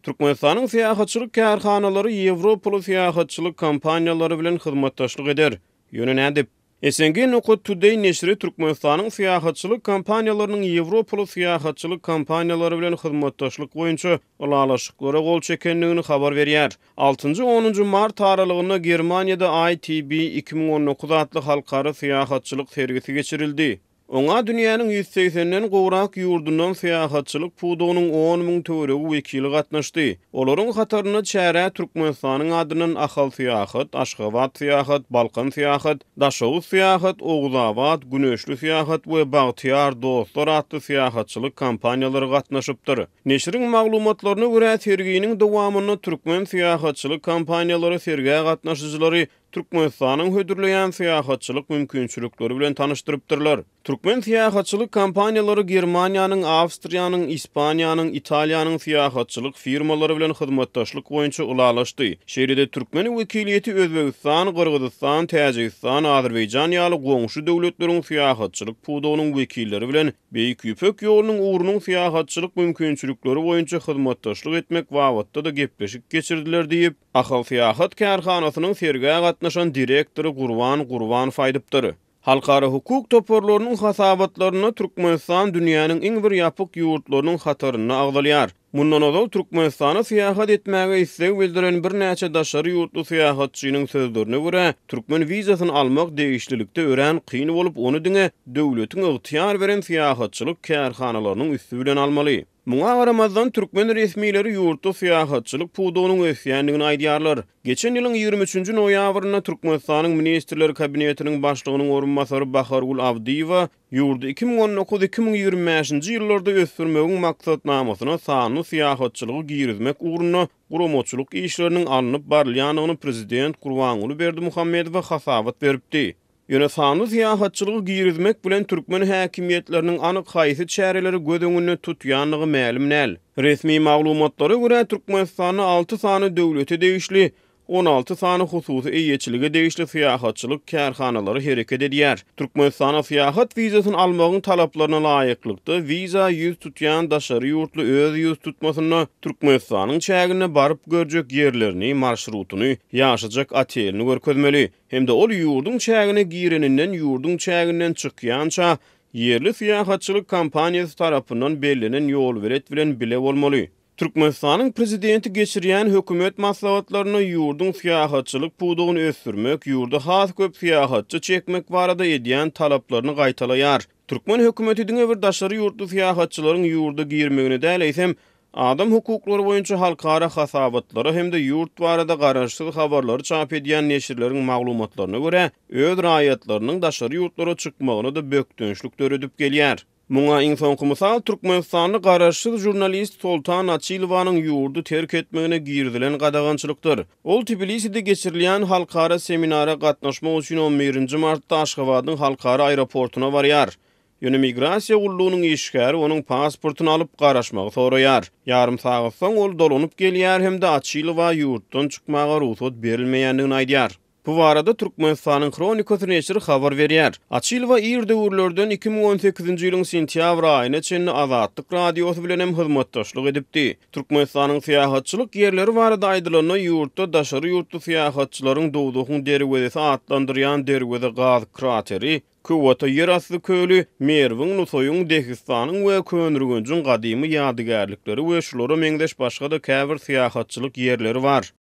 Türkmenistanyň syýahatçylyk kärhanalary Ýewropaly syýahatçylyk kompaniýalary bilen hyzmatdaşlyk eder. Ýöne nädip? SNG Nokot Today neşri Türkmenistanyň syýahatçylyk kompaniýalarynyň Ýewropaly syýahatçylyk kompaniýalary bilen hyzmatdaşlyk boýunça ulalaşyklara gol çekendigini habar berýär. 6-10 mart aralygynda Germaniýada ITB 2019 adly halkara syýahatçylyk sergisi geçirildi. Oňa dünýäniň 180-den gowrak ýurdundan syýahatçylyk pudugynyň 10.000 töregi wekili gatnaşdy. Olaryň hataryna çäre Türkmenistanyň adynyn Ahal syýahat, Aşgabat syýahat, Balkan syýahat, Daşow syýahat, Oguzabad, Güneşli syýahat we Bagtyar dostlar adly syýahatçylyk kompaniýalary gatnaşypdyr. Neşriň maglumatlaryna görä serginiň dowamyny türkmen syýahatçylyk kompaniýalary sergiye gatnaşyjylary Türkmenistanyň hödürleýän syýahatçylyk mümkinçilikleri bilen tanışdyrypdyrlar. Türkmen syýahatçylyk kompaniýalary Germaniýanyň, Awstriýanyň, Ispaniýanyň, Italiýanyň syýahatçylyk firmalary bilen hyzmatdaşlyk boýunça ulalaşdy. Şeýlede türkmen wekiliýeti Özbegistan, Gyrgyzstan, Täjikistan, Azerbaýjan ýaly goňşy döwletleriň syýahatçylyk pudugynyň wekilleri bilen Beýik Ýüpek ýolunyň uğrunyň syýahatçylyk mümkinçilikleri boýunça hyzmatdaşlyk etmek wagtda da gepleşik geçirdiler diýip Ahal syýahat kärhanasynyň sergiye gatnaşan direktory Gurban faýdypdyr. Halkara hukuk toporlarynyň hasabatlaryna Türkmenistan dünýäniň iň bir ýapyk ýurtlarynyň hataryna agdalýar. Mundan ozal Türkmenistana syýahat etmäge isleg bildiren bir näçe daşary ýurtly syýahatçynyň sözlerine görä, türkmen wizasyny almak degişlilikde ören kyn bolup ony diňe döwletiň ygtyýar beren syýahatçylyk kärhanalarynyň üstü bilen almaly. Muňa garamazdan türkmen resmiýetleri ýurtly syýahatçylyk pudugynyň ösýändigini aýdýarlar. Geçen ýylyň 23 noýabryna Türkmenistanyň ministrleri kabinetiniň başlygynyň orunmasary Bahargul Avdiýewa ýurdu 2019-2025-nji ýyllarda ösdürmegiň maksatnamasyna sanly syýahatçylygy girizmek ugruna gurumoçuluk işleriniň alınıp barylýanyny prezident Gurbanguly Berdimuhammedow hasabat beripdi. Ýöne sanly syýahatçylygy girizmek bilen türkmen häkimiýetleriniň anyk haýsy çäreleri göz öňünde tutýanlygy mälim näl. Resmi maglumatlara görä Türkmenistanyň 6 sany döwleti degişli 16 sany hususy eýetçiligi degişli syýahatçylyk kärhanalary hereket edýär. Türkmenistana syýahat wizasyny almagyň talaplaryna laýyklykda wiza ýüz tutýan daşary ýurtly öz ýüz tutmasyna Türkmenistanyň çägine baryp görjek ýerlerini, marşrutuny, ýaşajak atelini görkezmeli. Hemde ol ýurdun çägine gireninden ýurdun çäginden çykýança yerli syýahatçylyk kompaniýasy tarapyndan bellenen ýol beret bilen bile bolmaly. Türkmenistanyň prezidenti geçirýän hökümet maslahatlaryny ýurdun syýahatçylyk pudugyny ösdürmek, ýurda has köp syýahatçy çekmek barada edýän talaplaryny gaýtalaýar. Türkmen hökümeti diňe bir daşary ýurtly syýahatçylaryň ýurda girmegini däleýsem, adam hukuklary boýunça halkara hasabatlary hemde ýurt barada garaşsyz habarlary çap edýän neşirleriň maglumatlaryna görä, öz raýatlarynyň daşary ýurtlara çykmagyna da bökdönçlük döredip gelýär. Muňa iň soňky mysal Türkmenistanyň garaşsyz jurnalist Soltan Açylowanyň ýurdu terk etmegine girdilen gadagançylykdyr. Ol Tbiliside geçirilýän halkara seminara gatnaşmak üçin 11 martda Aşgabatyň halkara aeroportuna barýar. Ýöne migrasiýa gullugynyň işgäri onuň pasportyny alyp garaşmagy soraýar. Ýarym sagat soň ol dolanyp gelýär hemde Açylowa ýurtdan çykmaga ruhsat berilmeýändigini aýdýar. Bu barada Türkmenistanyň Kronikasy neşri habar berýär. Açylowa ir döwürlerden 2018-nji ýylyň sentýabr aýyna çenli Azatlyk radiosy bilen hem hyzmatdaşlyk edipdi. Türkmenistanyň syýahatçylyk ýerleri barada aýdylanan ýurtda daşary ýurtly syýahatçylaryň dowdugyň derwedesi atlandyrýan derwede gaz krateri, Kuwata ýerasty köli, Merwin, Nusoyun, Dehistanyň we Könürgünjüň gadymy ýadygärlikleri we şulara meňdeş başga da käbir syýahatçylyk ýerleri bar.